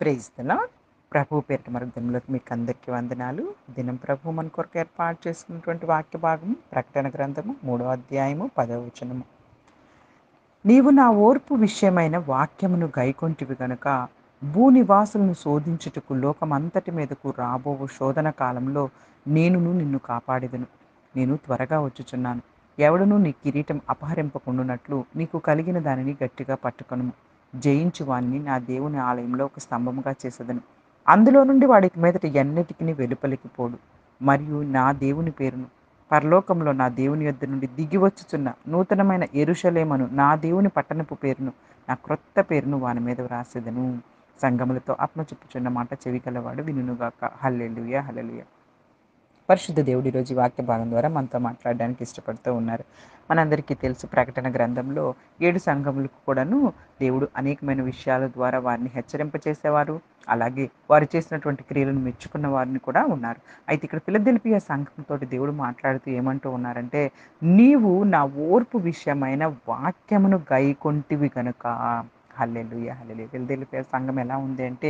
Praise the lord. ప్రభువు పేరిట దినంలోకి మీకు అందరికీ వందనాలు. దినం ప్రభువు మన కొరకు ఏర్పాటు చేసుకున్నటువంటి వాక్య భాగము ప్రకటన గ్రంథము 3వ అధ్యాయము 10వ వచనము. నీవు నా ఓర్పు విషయమైన వాక్యమును గైకొంటివి గనుక భూనివాసులను శోధించుటకు లోకమంతటి మీదకు రాబోవు శోధన కాలంలో నేనును నిన్ను కాపాడెదను. నేను త్వరగా వచ్చుచున్నాను. ఎవడునూ నీ కిరీటం అపహరింపకుండునట్లు నీకు కలిగిన దానిని గట్టిగా పట్టుకొనుము. జయించు వానిని నా దేవుని ఆలయంలో ఒక స్తంభముగా చేసేదను. అందులో నుండి వాడికి మీదట ఎన్నటికిని వెలుపలికి పోడు. మరియు నా దేవుని పేరును పరలోకంలో నా దేవుని యొద్ద నుండి దిగివచ్చుచున్న నూతనమైన యెరూషలేమును నా దేవుని పట్టణపు పేరును నా క్రొత్త పేరును వాని మీద వ్రాసేదను. సంగములతో ఆత్మ చెప్పుచున్న మాట చెవి కలవాడు వినుగాక. హల్లెలూయా హల్లెలూయా. పరిశుద్ధ దేవుడు ఈరోజు ఈ వాక్య భాగం ద్వారా మనతో మాట్లాడడానికి ఇష్టపడుతూ ఉన్నారు. మనందరికీ తెలుసు, ప్రకటన గ్రంథంలో 7 సంఘములకు కూడాను దేవుడు అనేకమైన విషయాల ద్వారా వారిని హెచ్చరింపచేసేవారు. అలాగే వారు చేసినటువంటి క్రియలను మెచ్చుకున్న వారిని కూడా ఉన్నారు. అయితే ఇక్కడ ఫిలదెల్ఫియా సంఘంతో దేవుడు మాట్లాడుతూ ఏమంటూ ఉన్నారంటే, నీవు నా ఓర్పు విషయమైన వాక్యమును గైకొంటివి గనుక. హల్లెలూయా హల్లెలూయా. ఫిలదెల్ఫియా సంఘం ఎలా ఉంది అంటే,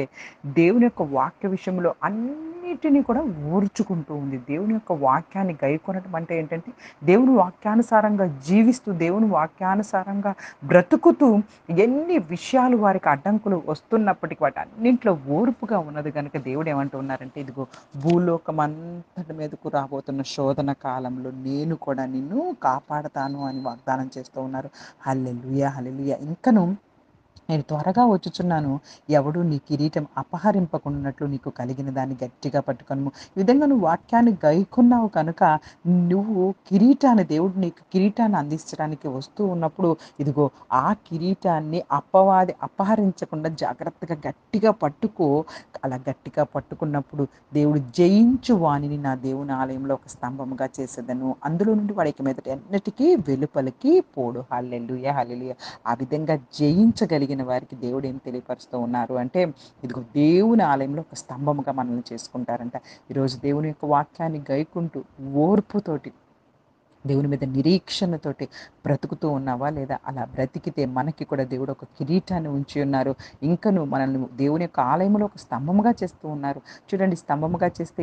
దేవుని యొక్క వాక్య విషయంలో అన్నిటినీ కూడా ఓర్చుకుంటూ ఉంది. దేవుని యొక్క వాక్యాన్ని గైకొనటం అంటే ఏంటంటే, దేవుని వాక్యానుసారంగా జీవిస్తూ, దేవుని వాక్యానుసారంగా బ్రతుకుతూ, ఎన్ని విషయాలు వారికి అడ్డంకులు వస్తున్నప్పటికీ వాటన్నింటిలో ఓర్పుగా ఉన్నది గనుక దేవుడు ఏమంటూ ఉన్నారంటే, ఇదిగో భూలోకం అంతటి మీదకు రాబోతున్న శోధన కాలంలో నేను కూడా నిన్ను కాపాడతాను అని వాగ్దానం చేస్తూ ఉన్నారు. హల్లెలూయా హల్లెలూయా. ఇంకను నేను త్వరగా వచ్చుచున్నాను. ఎవడు నీ కిరీటం అపహరింపకుండానట్లు నీకు కలిగిన దాన్ని గట్టిగా పట్టుకొనుము. ఈ విధంగా నువ్వు వాక్యాన్ని గైకొన్నావు కనుక నువ్వు దేవుడు నీకు కిరీటాన్ని అందించడానికి వస్తూ ఉన్నప్పుడు ఇదిగో ఆ కిరీటాన్ని అపవాది అపహరించకుండా జాగ్రత్తగా గట్టిగా పట్టుకో. అలా గట్టిగా పట్టుకున్నప్పుడు దేవుడు జయించు వానిని నా దేవుని ఆలయంలో ఒక స్తంభముగా చేసేదను. అందులో నుండి వాడికి మీదట ఎన్నటికీ వెలుపలికి పోడు. హల్లెలూయా హల్లెలూయా. ఆ విధంగా జయించగలిగిన వారికి దేవుడు ఏం తెలియపరుస్తూ ఉన్నారు అంటే, ఇదిగో దేవుని ఆలయంలో ఒక స్తంభముగా మనల్ని చేసుకుంటారంట. ఈరోజు దేవుని యొక్క వాక్యాన్ని గైకుంటూ ఓర్పుతోటి దేవుని మీద నిరీక్షణతోటి బ్రతుకుతూ ఉన్నావా? లేదా అలా బ్రతికితే మనకి కూడా దేవుడు ఒక కిరీటాన్ని ఉంచి ఉన్నారు. ఇంకను మనల్ని దేవుని యొక్క ఆలయంలో ఒక స్తంభముగా చేస్తూ ఉన్నారు. చూడండి, స్తంభముగా చేస్తే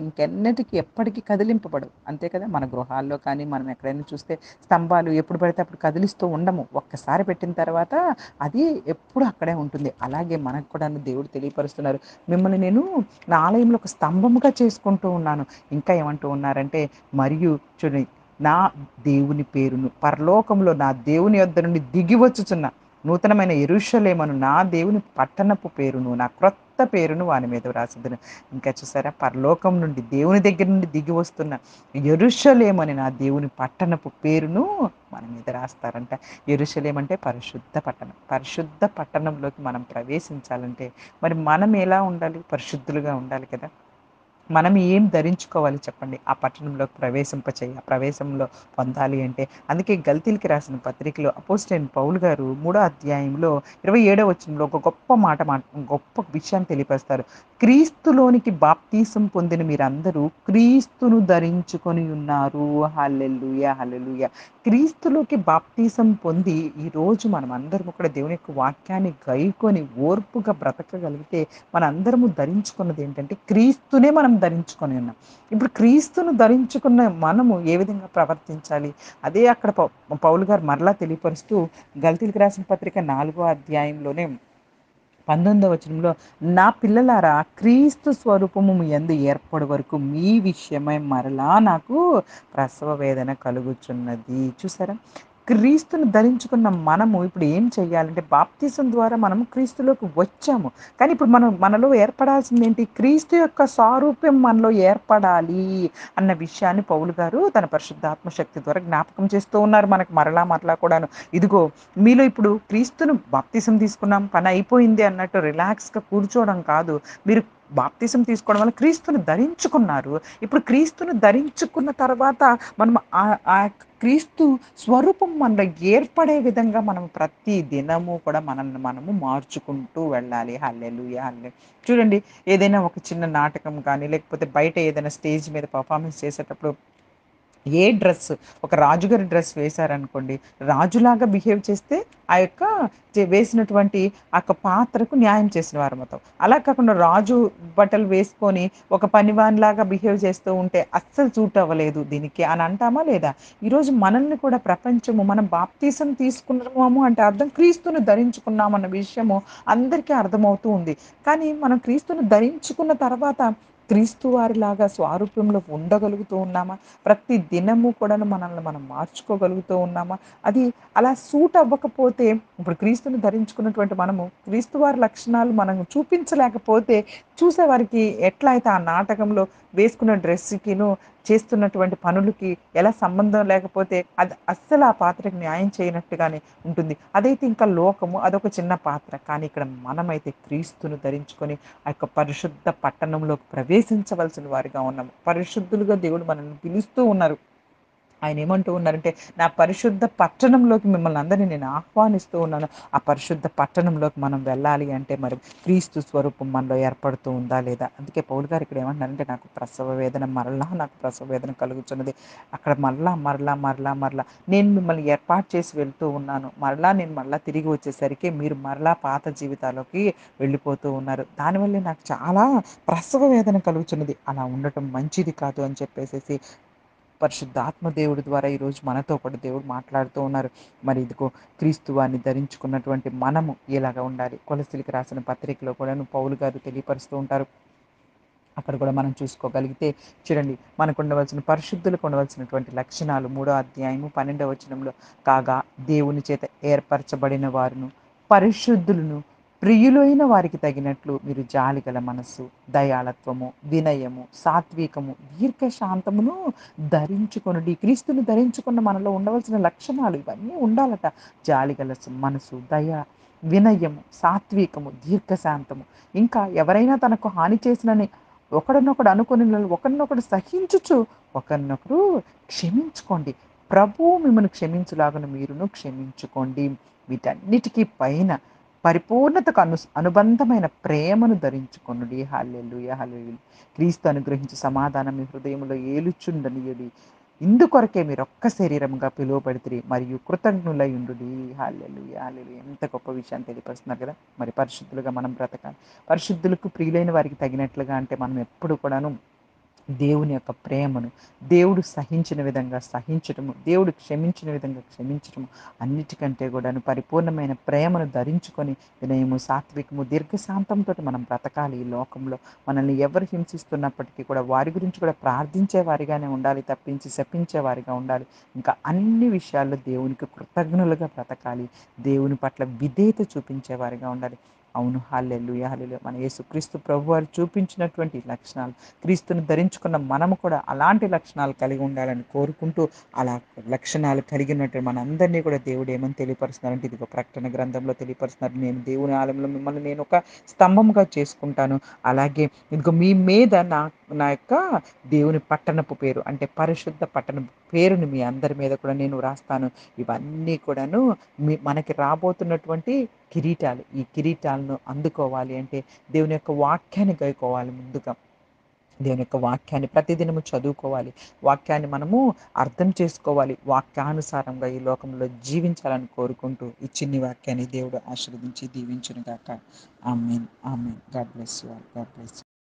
ఇంకెన్నటికి ఎప్పటికీ కదిలింపబడవు. అంతే కదా! మన గృహాల్లో కానీ మనం ఎక్కడైనా చూస్తే స్తంభాలు ఎప్పుడు పడితే అప్పుడు కదిలిస్తూ ఉండము. ఒక్కసారి పెట్టిన తర్వాత అది ఎప్పుడు అక్కడే ఉంటుంది. అలాగే మనకు కూడా దేవుడు తెలియపరుస్తున్నారు. మిమ్మల్ని నేను నా ఆలయంలో ఒక స్తంభముగా చేసుకుంటూ ఉన్నాను. ఇంకా ఏమంటూ ఉన్నారంటే, మరియు చూడండి, నా దేవుని పేరును పరలోకంలో నా దేవుని యొద్ద నుండి దిగివచ్చుచున్న నూతనమైన యెరూషలేమును నా దేవుని పట్టణపు పేరును నా క్రొత్త పేరును వాని మీద వ్రాసిద్దును. ఇంకా చూసారా, పరలోకం నుండి దేవుని దగ్గర నుండి దిగి వస్తున్న యెరూషలేము అని నా దేవుని పట్టణపు పేరును మన మీద రాస్తారంట. యెరూషలేం అంటే పరిశుద్ధ పట్టణం. పరిశుద్ధ పట్టణంలోకి మనం ప్రవేశించాలంటే మరి మనం ఎలా ఉండాలి? పరిశుద్ధులుగా ఉండాలి కదా! మనం ఏం ధరించుకోవాలి చెప్పండి? ఆ పట్టణంలోకి ప్రవేశంలో పొందాలి అంటే. అందుకే గల్తీలకి రాసిన పత్రికలో అపోస్తలుడైన పౌలు గారు 3వ అధ్యాయంలో 27వ వచనంలో ఒక గొప్ప విషయాన్ని తెలియపరుస్తారు. క్రీస్తులోనికి బాప్తీసం పొందిన మీరందరూ క్రీస్తును ధరించుకొని ఉన్నారు. హల్లెలూయా హల్లెలూయా. క్రీస్తులోకి బాప్తీసం పొంది ఈరోజు మనం అందరము కూడా దేవుని యొక్క వాక్యాన్ని గైకొని ఓర్పుగా బ్రతకగలిగితే మనందరము ధరించుకున్నది ఏంటంటే క్రీస్తునే మనం ధరించుకొని ఉన్నాం. ఇప్పుడు క్రీస్తును ధరించుకున్న మనము ఏ విధంగా ప్రవర్తించాలి? అదే అక్కడ పౌలు గారు మరలా తెలియపరుస్తూ గల్తీలకు రాసిన పత్రిక 4వ అధ్యాయంలోనే 19వ వచనంలో, నా పిల్లలారా, క్రీస్తు స్వరూపము మీ యందు ఏర్పడు వరకు మీ విషయమై మరలా నాకు ప్రసవ వేదన కలుగుచున్నది. చూసారా, క్రీస్తును ధరించుకున్న మనము ఇప్పుడు ఏం చేయాలంటే బాప్తిసం ద్వారా మనము క్రీస్తులోకి వచ్చాము. కానీ ఇప్పుడు మనలో ఏర్పడాల్సింది ఏంటి? క్రీస్తు యొక్క సారూప్యం మనలో ఏర్పడాలి అన్న విషయాన్ని పౌలు గారు తన పరిశుద్ధాత్మ శక్తి ద్వారా జ్ఞాపకం చేస్తూ ఉన్నారు మనకు మరలా కూడాను. ఇదిగో, మీలో ఇప్పుడు క్రీస్తును బాప్తిసం తీసుకున్నాం, పని అయిపోయింది అన్నట్టు రిలాక్స్‌గా కూర్చోవడం కాదు. మీరు బాప్తిసం తీసుకోవడం వల్ల క్రీస్తును ధరించుకున్నారు. ఇప్పుడు క్రీస్తును ధరించుకున్న తర్వాత మనం ఆ క్రీస్తు స్వరూపం మనలో ఏర్పడే విధంగా మనం ప్రతి దినము కూడా మనల్ని మనము మార్చుకుంటూ వెళ్ళాలి. హల్లెలూయా చూడండి, ఏదైనా ఒక చిన్న నాటకం కానీ లేకపోతే బయట ఏదైనా స్టేజ్ మీద పర్ఫార్మెన్స్ చేసేటప్పుడు ఏ డ్రెస్ ఒక రాజుగారి డ్రెస్ వేశారనుకోండి, రాజులాగా బిహేవ్ చేస్తే ఆ యొక్క వేసినటువంటి ఆ యొక్క పాత్రకు న్యాయం చేసిన వారమవుతాం. అలా కాకుండా రాజు బట్టలు వేసుకొని ఒక పనివానిలాగా బిహేవ్ చేస్తూ ఉంటే అస్సలు సూట్ అవ్వలేదు దీనికి అని అంటామా లేదా? ఈరోజు మనల్ని కూడా ప్రపంచము మనం బాప్తీసం తీసుకున్నాము అంటే అర్థం క్రీస్తును ధరించుకున్నామన్న విషయము అందరికీ అర్థమవుతూ ఉంది. కానీ మనం క్రీస్తును ధరించుకున్న తర్వాత క్రీస్తు వారిలాగా స్వారూప్యంలో ఉండగలుగుతూ ఉన్నామా? ప్రతి దినము కూడాను మనల్ని మనం మార్చుకోగలుగుతూ ఉన్నామా? అది అలా సూట్ అవ్వకపోతే ఇప్పుడు క్రీస్తుని ధరించుకున్నటువంటి మనము క్రీస్తు వారి లక్షణాలు మనం చూపించలేకపోతే చూసేవారికి ఎట్లా అయితే ఆ నాటకంలో వేసుకున్న డ్రెస్‌కిను, చేస్తున్నటువంటి పనులకి ఎలా సంబంధం లేకపోతే అది అస్సలు ఆ పాత్రకి న్యాయం చేయనట్టుగానే ఉంటుంది. అదైతే ఇంకా లోకము అదొక చిన్న పాత్ర. కానీ ఇక్కడ మనమైతే క్రీస్తును ధరించుకొని ఆ యొక్క పరిశుద్ధ పట్టణంలోకి ప్రవేశించవలసిన వారిగా ఉన్నాము. పరిశుద్ధులుగా దేవుడు మనల్ని పిలుస్తూ ఉన్నారు. ఆయన ఏమంటూ ఉన్నారంటే, నా పరిశుద్ధ పట్టణంలోకి మిమ్మల్ని అందరిని నేను ఆహ్వానిస్తూ ఉన్నాను. ఆ పరిశుద్ధ పట్టణంలోకి మనం వెళ్ళాలి అంటే మరి క్రీస్తు స్వరూపం మనలో ఏర్పడుతూ ఉందా లేదా? అందుకే పౌలు గారు ఇక్కడ ఏమంటున్నారంటే, నాకు ప్రసవ వేదన మరలా నాకు ప్రసవ వేదన కలుగుతున్నది. అక్కడ మరలా నేను మిమ్మల్ని ఏర్పాటు చేసి వెళ్తూ ఉన్నాను. నేను తిరిగి వచ్చేసరికి మీరు మరలా పాత జీవితాల్లోకి వెళ్ళిపోతూ ఉన్నారు. దానివల్లే నాకు చాలా ప్రసవ వేదన కలుగుతున్నది. అలా ఉండటం మంచిది కాదు అని చెప్పేసేసి పరిశుద్ధాత్మ దేవుడి ద్వారా ఈరోజు మనతో కూడా దేవుడు మాట్లాడుతూ ఉన్నారు. మరి ఇదిగో క్రీస్తు వారిని ధరించుకున్నటువంటి మనము ఎలాగ ఉండాలి? కొలస్సీలకు రాసిన పత్రికలో కూడాను పౌలు గారు తెలియపరుస్తూ ఉంటారు. అక్కడ కూడా మనం చూసుకోగలిగితే చూడండి మనకుండవలసిన పరిశుద్ధులకు ఉండవలసినటువంటి లక్షణాలు 3వ అధ్యాయము 12వ వచనంలో కాగా దేవుని చేత ఏర్పరచబడిన వారును పరిశుద్ధులను ప్రియులైన వారికి తగినట్లు మీరు జాలిగల మనస్సు దయాళత్వము వినయము సాత్వికము దీర్ఘశాంతమును ధరించుకొనుడి. క్రీస్తుని ధరించుకున్న మనలో ఉండవలసిన లక్షణాలు ఇవన్నీ ఉండాలట. జాలిగల మనసు దయ వినయము సాత్వికము దీర్ఘశాంతము ఇంకా ఎవరైనా తనకు హాని చేసినని ఒకడినొకడు అనుకుని ఒకరినొకడు సహించుచు ఒకరినొకరు క్షమించుకోండి. ప్రభువు మిమ్మల్ని క్షమించులాగున మీరును క్షమించుకోండి. వీటన్నిటికీ పైన పరిపూర్ణతకు అనుబంధమైన ప్రేమను ధరించుకొనుడి. హల్లెలూయా హల్లెలూయా. క్రీస్తు అనుగ్రహించు సమాధానం మీ హృదయంలో ఏలుచుండనియుడి. ఇందుకొరకే మీరొక్క శరీరముగా పిలువబడితిరి మరియు కృతజ్ఞులయుండుడి. హల్లెలూయా హల్లెలూయా. ఎంత గొప్ప విషయాన్ని తెలియపరుస్తున్నారు కదా! మరి పరిశుద్ధులుగా మనం బ్రతకాలి. పరిశుద్ధులకు ప్రియులైన వారికి తగినట్లుగా అంటే మనం ఎప్పుడు కూడాను దేవుని యొక్క ప్రేమను, దేవుడు సహించిన విధంగా సహించటము, దేవుడు క్షమించిన విధంగా క్షమించటము, అన్నిటికంటే కూడాను పరిపూర్ణమైన ప్రేమను ధరించుకొని వినయము, సాత్వికము, దీర్ఘశాంతంతోటి మనం బ్రతకాలి ఈ లోకంలో. మనల్ని ఎవరు హింసిస్తున్నప్పటికీ కూడా వారి గురించి కూడా ప్రార్థించే వారిగానే ఉండాలి తప్పించి శపించే వారిగా ఉండాలి. ఇంకా అన్ని విషయాల్లో దేవునికి కృతజ్ఞులుగా బ్రతకాలి. దేవుని పట్ల విధేయత చూపించే వారిగా ఉండాలి. అవును. హల్లెలూయా హల్లెలూయా. మన యేసుక్రీస్తు ప్రభువారు చూపించినటువంటి లక్షణాలు క్రీస్తుని ధరించుకున్న మనము కూడా అలాంటి లక్షణాలు కలిగి ఉండాలని కోరుకుంటూ, అలా లక్షణాలు కలిగినట్టు మనందరినీ కూడా దేవుడు ఏమని తెలియపరుస్తున్నారంటే, ఇదిగో ప్రకటన గ్రంథంలో తెలియపరుస్తున్నారు. నేను దేవుని ఆలయంలో మిమ్మల్ని నేను ఒక స్తంభముగా చేసుకుంటాను. అలాగే ఇదిగో మీ మీద నా యొక్క దేవుని పట్టణపు పేరు అంటే పరిశుద్ధ పట్టణం పేరుని మీ అందరి మీద కూడా నేను వ్రాస్తాను. ఇవన్నీ కూడాను మనకి రాబోతున్నటువంటి కిరీటాలు. ఈ కిరీటాలను అందుకోవాలి అంటే దేవుని యొక్క వాక్యాన్ని గైకోవాలి ముందుగా. దేవుని యొక్క వాక్యాన్ని ప్రతిదినము చదువుకోవాలి. వాక్యాన్ని మనము అర్థం చేసుకోవాలి. వాక్యానుసారంగా ఈ లోకంలో జీవించాలని కోరుకుంటూ ఈ చిన్ని వాక్యాన్ని దేవుడు ఆశీర్వదించి దీవించును గాక. ఆమేన్. ఆమేన్. God bless you all. God bless you.